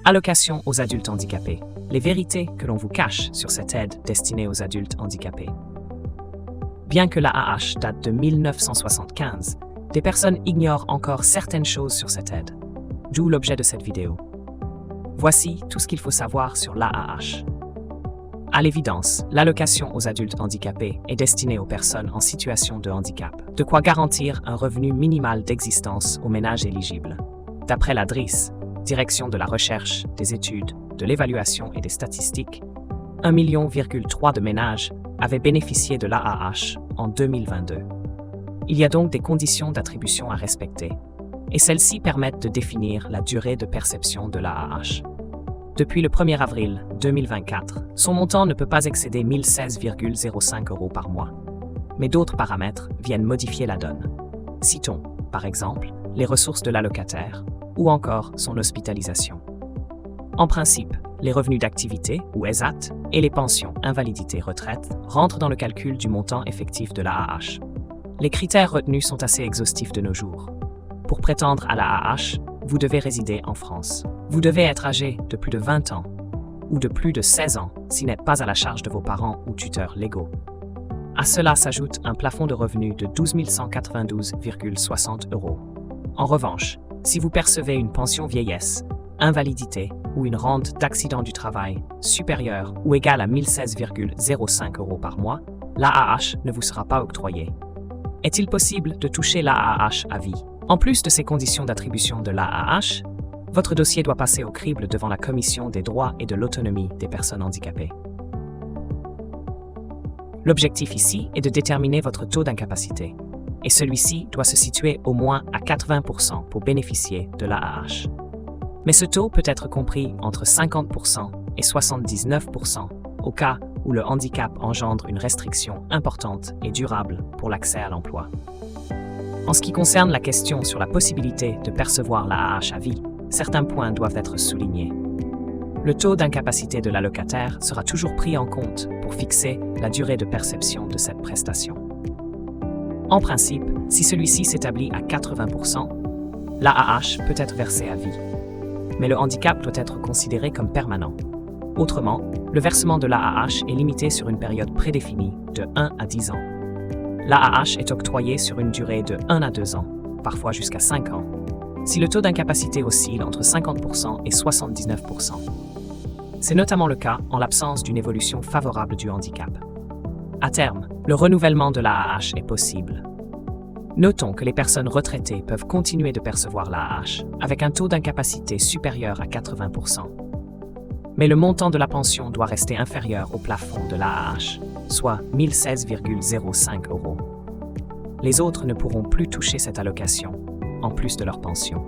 Allocation aux adultes handicapés. Les vérités que l'on vous cache sur cette aide destinée aux adultes handicapés. Bien que l'AAH date de 1975, des personnes ignorent encore certaines choses sur cette aide. D'où l'objet de cette vidéo. Voici tout ce qu'il faut savoir sur l'AAH. À l'évidence, l'allocation aux adultes handicapés est destinée aux personnes en situation de handicap, de quoi garantir un revenu minimal d'existence aux ménages éligibles. D'après la DRIS, Direction de la recherche, des études, de l'évaluation et des statistiques, 1,3 million de ménages avaient bénéficié de l'AAH en 2022. Il y a donc des conditions d'attribution à respecter, et celles-ci permettent de définir la durée de perception de l'AAH. Depuis le 1er avril 2024, son montant ne peut pas excéder 1 016,05 € par mois. Mais d'autres paramètres viennent modifier la donne. Citons, par exemple, les ressources de l'allocataire ou encore son hospitalisation. En principe, les revenus d'activité, ou ESAT, et les pensions invalidité-retraite rentrent dans le calcul du montant effectif de l'AAH. Les critères retenus sont assez exhaustifs de nos jours. Pour prétendre à l'AAH, vous devez résider en France. Vous devez être âgé de plus de 20 ans ou de plus de 16 ans si n'êtes pas à la charge de vos parents ou tuteurs légaux. À cela s'ajoute un plafond de revenus de 12 192,60 €. En revanche, si vous percevez une pension vieillesse, invalidité ou une rente d'accident du travail supérieure ou égale à 1 016,05 € par mois, l'AAH ne vous sera pas octroyée. Est-il possible de toucher l'AAH à vie? En plus de ces conditions d'attribution de l'AAH, votre dossier doit passer au crible devant la Commission des droits et de l'autonomie des personnes handicapées. L'objectif ici est de déterminer votre taux d'incapacité, et celui-ci doit se situer au moins à 80% pour bénéficier de l'AAH. Mais ce taux peut être compris entre 50% et 79% au cas où le handicap engendre une restriction importante et durable pour l'accès à l'emploi. En ce qui concerne la question sur la possibilité de percevoir l'AAH à vie, certains points doivent être soulignés. Le taux d'incapacité de l'allocataire sera toujours pris en compte pour fixer la durée de perception de cette prestation. En principe, si celui-ci s'établit à 80%, l'AAH peut être versée à vie. Mais le handicap doit être considéré comme permanent. Autrement, le versement de l'AAH est limité sur une période prédéfinie de 1 à 10 ans. L'AAH est octroyé sur une durée de 1 à 2 ans, parfois jusqu'à 5 ans, si le taux d'incapacité oscille entre 50% et 79%. C'est notamment le cas en l'absence d'une évolution favorable du handicap. À terme, le renouvellement de l'AAH est possible. Notons que les personnes retraitées peuvent continuer de percevoir l'AAH avec un taux d'incapacité supérieur à 80%. Mais le montant de la pension doit rester inférieur au plafond de l'AAH, soit 1 016,05 €. Les autres ne pourront plus toucher cette allocation, en plus de leur pension.